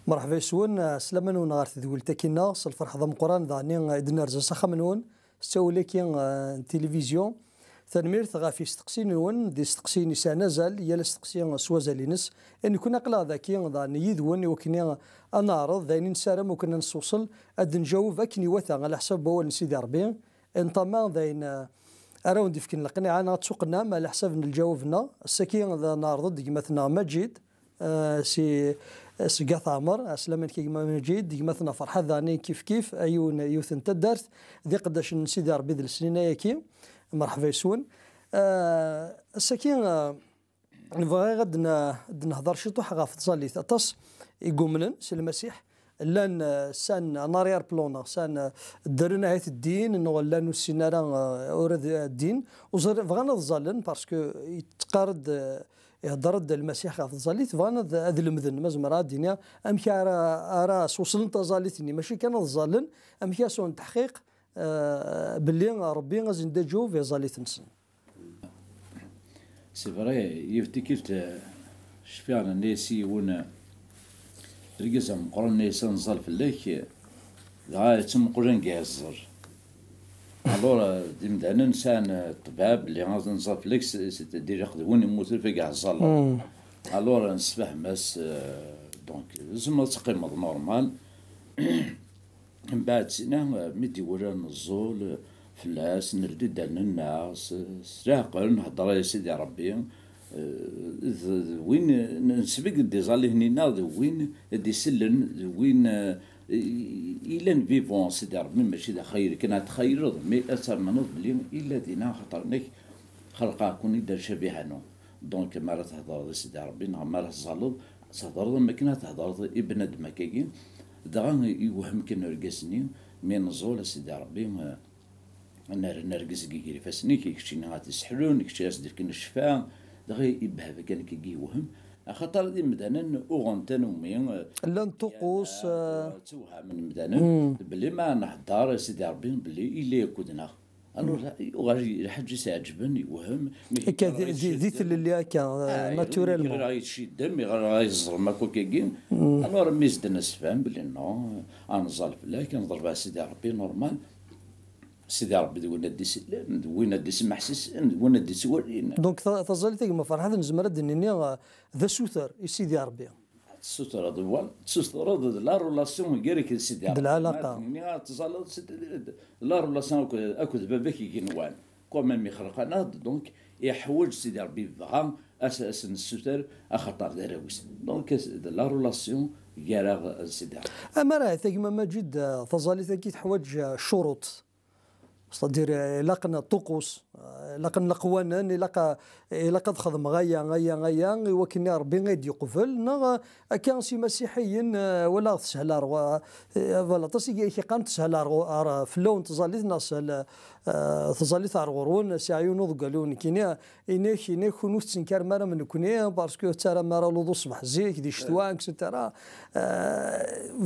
مرحبا يسون سلامة نون غار تدول تاكينا الفرحة ضم قران ضاني إدنا رزا سخا منون استوليكي تلفزيون تنميرت غافي استقسين نون دي استقسين نساء نزل يلا استقسين سوازالينس ان كنا قلا ذاكي ضاني يذون وكنا نعرض ذاين نسارم وكنا نوصل اد نجاوب اكني وثا على حساب بول سيدي ربي انطما ذاين اراوند فكن القناعه انا تسوقنا على حساب الجوابنا السكين ذا نعرض مثلا مجيد سي سقاط عمر اسلام كي مجيد مثلا فرحه ذاني كيف ايون يوث انت دارت ذي قداش نسيدي ربي ذي السنين ياكي مرحبا يسون السكين نبغي غد نهضر شي طوح غاف تصلي تص يقومن سي المسيح لان سان ناريار بلونا سان درنا هيت الدين انه ولا نسينا اورد الدين بغانا نظلن باسكو يتقارد يهضر المسيح غاف ظليت فانا هذا المذن مزمرا الدنيا امشي ارا وصلن تظليتني ماشي كان ظلن امشي سون تحقيق باللي ربي غازي ندجو في ظليت نسن سي فري يفتكرت شفيعنا ناسي ونا رجزا مقرن ناس نزال في الليك غاية تم قرن جهزر الورا ديمدانا نسان طباب اللي غادي نزال في الليك دير يخدمون يموتوا في كاع الزال الورا نسفهم بس دونك زعما تقيمض نورمال من بعد سينا ميدي ورا نزول فلاس نردد على الناس سراقا نهضر يا سيدي ربي وين نسبق دي زالي هنينا وين دي سلن وين إلا فيفون سيدي ربي ماشي دا خير كنا تخير مي أثر منوض بلي إلا دينا خاطرناك خلقا كون يدير شبيهانو دونك مرة تهضر سيدي ربي مرة تزالض تهضر ما كنا تهضر ابن دمكاكين دغا يوهم كنا رقاسني من نزول سيدي ربي نرقز كيكيري فاسني كيكشي غادي يسحلون كيكشي دير كنا الشفاء دغا يبهى كان كي وهم خاطر دي مدانا اوغونتان ومي لا طقوس توها من مدانا بلي ما نحضر سيدي ربي بلي الا يكودنا الو غادي الحاج يعجبني يوهم ديت اللي كان ناتوريلمون غادي يشي الدم غادي يزرم هكا كاين الو ميزد الناس فاهم بلي نو انا زال بلا كنضرب سيدي ربي نورمال سيدي ربي دوينا دي سلام دوينا دي سمح سيسن دوينا دي سوالين دونك تظل تيما فرحة نزمر دنيني ذا سوثر سيدي ربي السوتر دوال السوتر لا رولاسيون كيرك سيدي ربي العلاقة ني تظل لا رولاسيون اكو باباك كينوان كوميم يخرقنا دونك يحوج سيدي ربي بغا اساسا السوتر اخطر دراوس دونك لا رولاسيون كيرا سيدي ربي اما راه تيما مجد تظل تحوج شروط صدير لقنا طقوس لقنا قوانا لقد خدم غايا وكني ربي غادي يقفل نا كان سي مسيحيين ولا تسهل فوالا تصي كان تسهل في اللون تظليت ناس تظليت غورون ساعيون قالون كينا إني كونو تنكر مرة من كوني باسكو ترى مرة لوضو صباح زيك دي شتوان كسيتيرا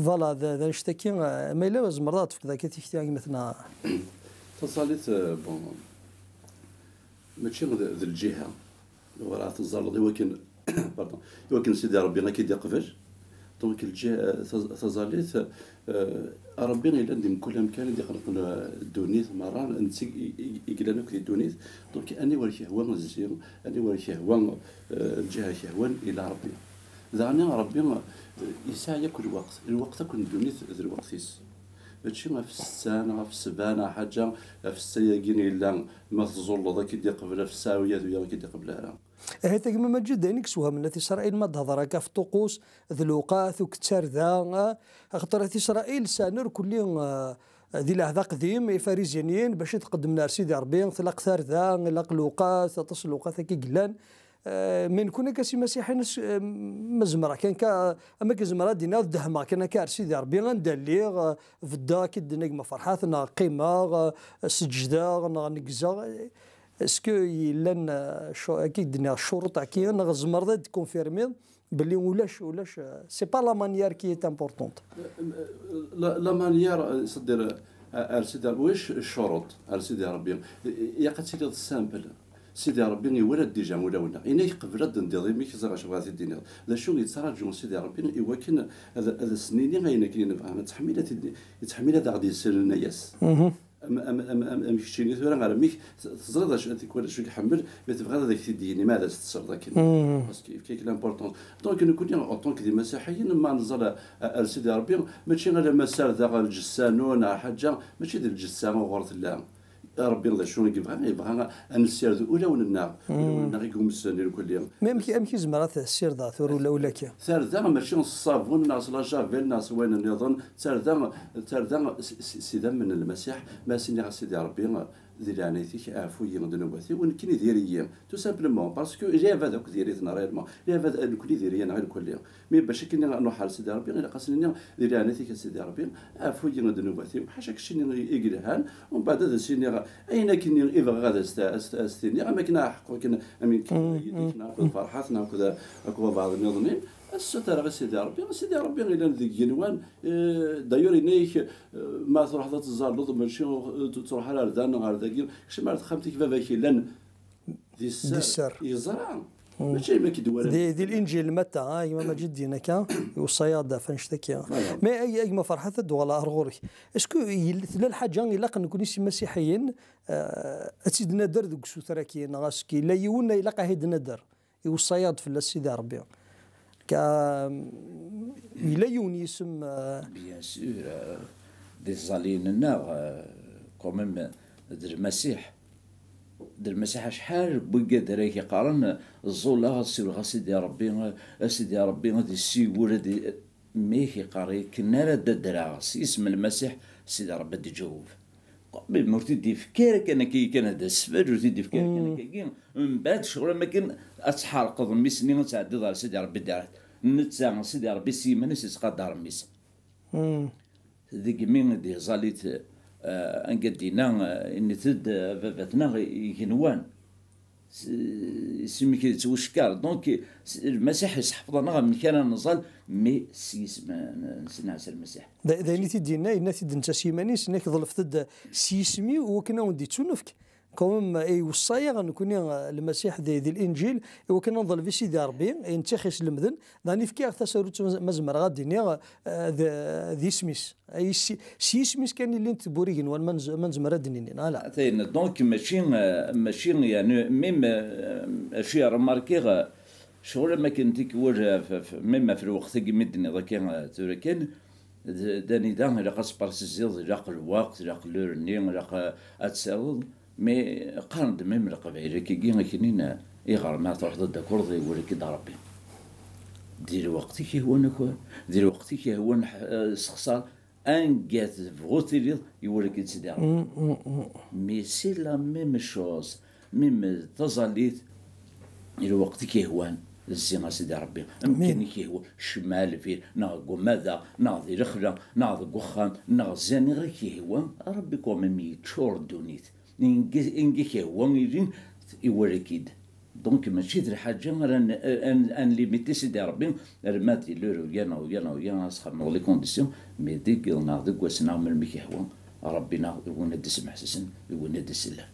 فوالا ذا نشتكي ما الا مرات في ذاك تيختي مثلا تصاليت بون ماشي ذي الجهه ولا تزرد يمكن باردون يمكن سيدي ربي غا كيدي قفش دونك الجهه تزاليت ربي غير عندي من كل مكان اللي خلق الدونيت مره نسيك يقلنا في الدونيت دونك اني ورا شهوان الزين اني ورا شهوان الجهه شهوان الى ربي ذاني ربي يسعى كل وقت الوقت كل الدونيت ذي الوقتيس هادشي ما في السنه في السبانه حاجه في السياقين الا ما تزول ذاك يدي قبلها في الساويات ويا كيدي قبلها هذا كما ما جد يعني كسوها من اسرائيل ما تهضر هكا في الطقوس ذي الوقات وكتر ذا خاطر اسرائيل سانر كل ذي العهد قديم فاريزيانيين باش تقدم لنا سيدي ربي تلاق ثار ذا لاق الوقات تصل الوقات كي قلان من كنا كسي مسيحي مزمرة كان اما كزمرة دينا الدهمة كان كار سيدي ربي غندلي في الدا كدنا ما فرحاتنا قيمة سجدة نقزا اسكو يلان اكيد دنا الشروط كي نغزمر ذا كونفيرمي باللي ولاش سي با لا مانيير كي اي امبورطونت لا مانيير صدر سيدي واش الشروط سيدي ربي يا قد سيدي السامبل سيدي ربي يولد ديجا مولاونا إنا يقبل ندير ميك زرع شغال الدنيا لا شو يتراجعون سيدي ربي يوكن هذا السنين غينا كاين يتحمل هذا غادي يسال الناس أم كشيني ثورة على ميك تزرد اش تكون شو يحمل تبغى هذاك تديني ماذا تتصر ذاك باسكو كيك لامبورطون دونك نكون اون كي مسيحيين ما نزل سيدي ربي ماشي غير مسار ذا الجسانون حاجه ماشي ديال الجسان وغورت الله ربي الله شنو يبغى ان السير الاولى والنار يقوم السنين كل يوم ممكن زمرات السير ذا ثور ولا كي ثار ذا ماشي الصابون ناس لا جافيل ناس وين نظن ثار ذا سيدا من المسيح ما سيني سيدي ربي ذي لعنيتك عفوي من ذنوباتي ونكني ديريا تو سامبلومون باسكو جاب هذاك ديريتنا ريالمون جاب هذا الكل ديريا غير كل يوم مي باش كنا نروح على سيدي ربي غير قاسني ذي لعنيتك سيدي ربي عفوي من ذنوباتي وحاشا كشيني يقلهان ومن بعد هذا سيني اين كني يبغى غادا استني ما كنا حق كنا امين كنا فرحات ناخذ اكو بعض النظمين الستر غير سيدي ربي غير ذيك جنوان دايور ينيك ما تروح ذات الزارلوط ماشي تروح على ردان غير ذاك شي ما خمتك كيفاش لان ذي السر يزرع ماشي ما كيدوار دي الانجيل متى يما ما جدينا كان والصياد فنشتكي ما اي ما فرحه ولا ارغوري اسكو لا الحاجه الا كنكون مسيحيين اسيدنا در دوك سوتراكي نغاسكي لا يونا الا قاهدنا در والصياد في السيدي ربي إلا يونيسم بيان سور دي زاليننا كوميم در المسيح شحال بقى دريك يقارن الزولا سير سيدي ربي غادي السيور دي ميك يقاري كنا لا دراس اسم المسيح سيدي ربي دي جوف قبل مرتدي فكرك انا كان هذا السفاج وتدي فكرك انا كاين من بعد شغل ما كان اتحرق ضمي سنين تعدي دار سيدي ربي دارت نتسع سيدي ربي سيمانه تقدر ميس ذيك مين دي زاليت ان قدينا ان تد باباتنا ينوان سمي كي توشكار دونك المسيح يحفظنا من كان نزال مي سيس ما نسنعس المسيح دايني تدينا ان تد انت سيماني سنك ظلفت سيسمي وكنا وندي تشنفك كوم اي وصايا غنكون المسيح ذي الانجيل وكنا نظل في سيدي ربي ينتخس المذن داني فكي تساروت مزمر غادي ذي سميس اي سميس كان اللي انت بوريين وان منزمر دنيني لا ثين دونك ماشي يعني ميم اشياء رماركي شغل ما كنت كوجه ميم في الوقت كي مدني ذاك كان داني دام لا قصبرس الزيض لا الوقت لا لورني لا اتساوض مي قارن دمم القبائل كي كاينين يغار ما تروح ضد كرضي ولا كي ضربي دير وقتك هو نكو دير وقتك هو استخسار ان جات فغوتي يوريك تسدي مي سي لا ميم شوز ميم تزاليت دير وقتك هو الزينة سيدي ربي يمكن هو شمال فيه ناغ ماذا ناغ رخلة ناغ قخان ناغ زاني غير كي هو ربي كومي تشور دونيت إنجيك هو يجين يوريكيد دونك ماشي دير حاجه ان ليميتي سيدي ربي رماتي لورو يانا سخمو لي كونديسيون مي ديك ناض كواسنا من ميكي هو ربنا وندي سمح سن وندي سلا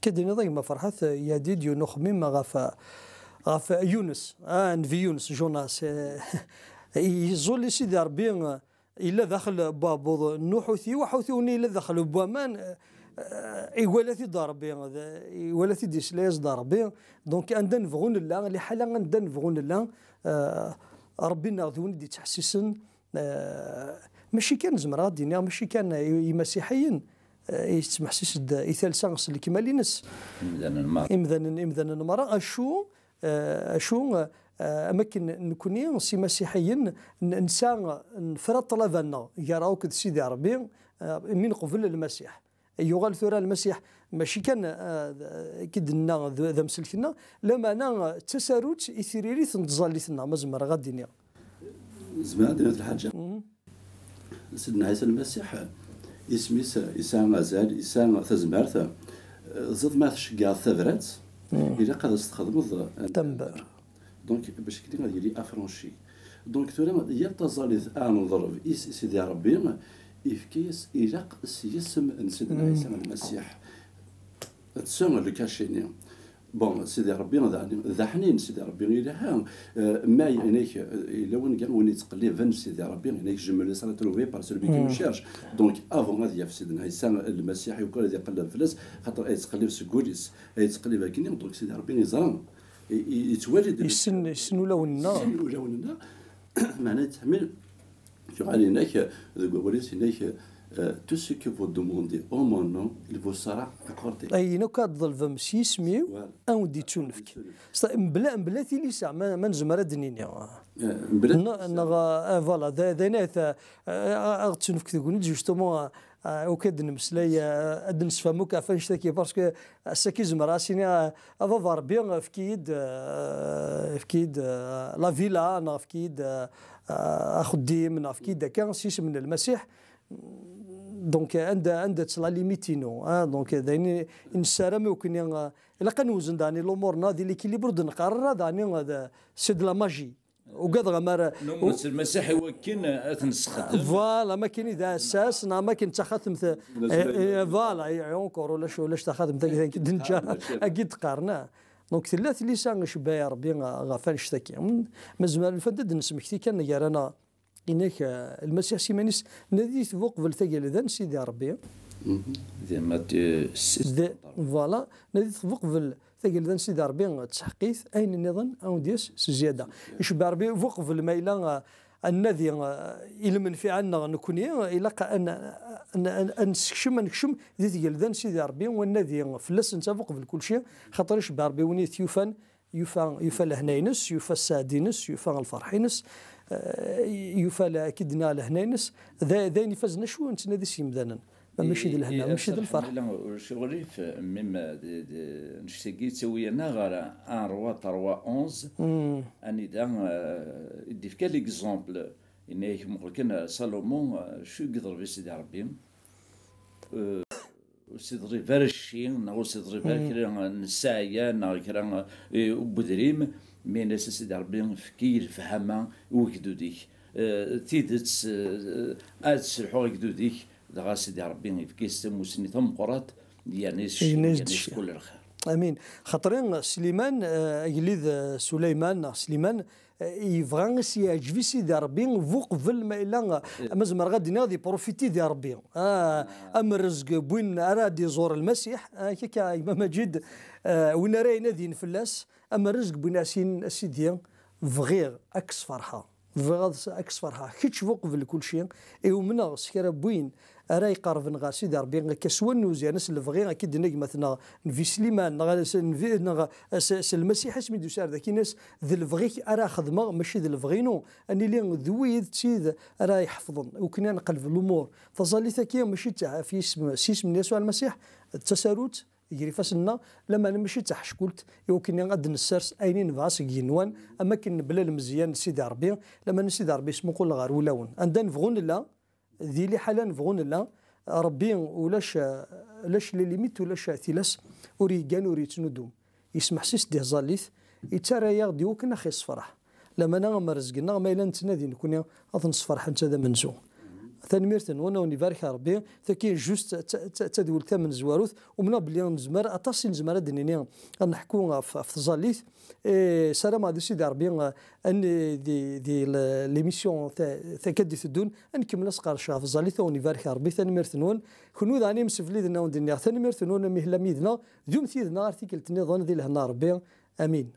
كدني ضيما فرحات يا ديديو نخمم غاف يونس في يونس جوناس يزول سيدي ربي الا داخل بابو نوحوثي وحوثوني الا داخل بوامان إيوالاتي ضربي إيوالاتي ديسلايز ضربي دونك عندنا نفغون الله اللي حالا عندنا نفغون الله ربي ناخذون دي تحسسن ماشي كان زمرا دينا ماشي كان مسيحيين يسمح سيس يثال سانس اللي كيما لينس إمذان المرأة أشو أماكن نكوني سي مسيحيين نسان نفرط طلبنا يراوك سيدي ربي من قبل المسيح يغال ثورة المسيح ماشي كان كدنا ذا مسلكنا لما انا تساروت اثيريري تنتظليتنا مزمر غادينيا زمان عندنا الحاجه سيدنا عيسى المسيح اسميس إسان غزال إسان تزمارث زاد ما تشكع ثبرات إلا قد استخدمت تنبر دونك باش كدي غادي لي افرونشي دونك ثورة يتزاليت نضرب سيدي ربي إفكيس إلاق سيسم سيدنا عيسى المسيح تسمى لو كاشيني بون سيدي ربي ذا حنين سيدي ربي إلا ها ما يعنيك إلا وين كان وين يتقلب فن سيدي ربي يعنيك جمل صار تروفي بار سولفي كي مشارش دونك افون غادي في سيدنا عيسى المسيحي وكل هذا يقلب فلاس خاطر يتقلب سكوليس يتقلب هكذا دونك سيدي ربي يزران يتولد يسن ولاونا معناه تحمل شو عليناك وليس هناك tout ce que vous demandez au mon nom, il vous sera accordé. أي نوكا تظل سيسميو أو دي تشونفك. بلا تيلي ساعة ما نزمر الدنيا. بلا فوالا ذا ناث أغتشونفك تقول جوستومون وكاد نمسلاي أدنس فموك عفاش تاكي باسكو الساكي زمراسيني أفافار بيان فكيد لا فيلا أنا فكيد أخديم أنا فكيد كان سيس من المسيح. دونك عند تصلا ليميتينو دونك دايني نسارا ممكن الا كنوزن داني الامور ديال ليكيليبر نقرر داني سي دو لا ماجي وقاد غمار المسيح يوكن تنسخدم فوالا ما كاين اذا اساس ما كاين تخاتم فوالا اونكور ولا تخاتم دنجا اكيد تقارنا دونك ثلاث لسان شبايا ربي غافل نشتكي مزمار الفدد نسمكتي كان يرانا إنك المسيح سيمانيس نادي تفوق بالثقل ذا سيدي ربي فوالا نادي تفوق بالثقل ذا سيدي ربي تحقيث أين النظام أو ديس زيادة يشبه ربي فوق في الميلان النادي إلى من في عنا نكوني إلى أن نكشم ذي ثقل ذا سيدي ربي والنادي فلس نتفوق في كل شيء خاطر يشبه ربي ونيت يوفى لهنينس يوفى السعدينس يوفى الفرحينس يفعل كدنا لهنينس ذا فازنا شو انت نادي سيمدانا ماشي ديال الهنا ماشي ديال الفرح لا شغلي مما نشتكي تسوي انا غير ان روا 11 اني دا دي في كال اكزومبل اني ممكن سالومون شو يقدر بسيدي ربي سيدري فارشي نو سيدري فاركرا نسايا نو كرا بودريم مي ناس سيدي ربي فكير فهمه وكدوديك تيدت اتسلحو كدوديك دغا سيدي ربي فكيس موسني ثم قرات يعني كل الخير امين خاطرين سليمان يليذ سليمان يبغى يعجبي سيدي ربي فوق في الميلان مازمر غادي ناضي بروفيتي ديال ربي اما الرزق بوين اراد يزور المسيح كيكا امام مجيد وين راه ينادي فلاس اما الرزق بوين سيدي فغير اكس فرحه اكس فرحه كيتش فوق في كل شيء ايوا منا سكر بوين راه يقرب نغا سيدي ربي كسوى النوزي ناس اللي فغي اكيد مثلا في سليمان نغا المسيح سميتو سار ذاك الناس ذي الفغي راه خدمه ماشي ذي الفغينو اني لي ذويد تسيد راه يحفظن وكنا نقلب الامور فظلي ثكيه ماشي تاع في اسم سيس من يسوع المسيح التساروت يجري فاسنا لما انا ماشي تاع شكولت يمكن غاد نسرس اينين فاس ينوان اما كن بلا المزيان سيدي ربي لما سيدي ربي اسمو كل غير ولاون عندنا نفغون لا ذي لي حالا نفغون لا ربي ولاش لي ليميت ولاش ثلاث اوريغان وريتنودوم يسمح سيس دي زاليث يترى يغدي وكنا خيس فرح لما انا ما رزقنا ما الا نتنادي نكون اظن صفرح انت هذا منزو ثاني ميرتن وانا ونبارك ربي ثكي جوست تدول ثمن زواروث ومنا بلي نزمر اطاسي نزمر دنيا نحكوا في زاليث سلام على سيدي ربي ان دي ليميسيون ثكدي تدون نكمل صقر شاف زاليث ونبارك ربي ثاني ميرتن كنو ذاني مسفلي دنا وندنيا ثاني ميرتن مهلا ميدنا دوم ثيدنا ارتيكل تنظن ذي لهنا ربي امين.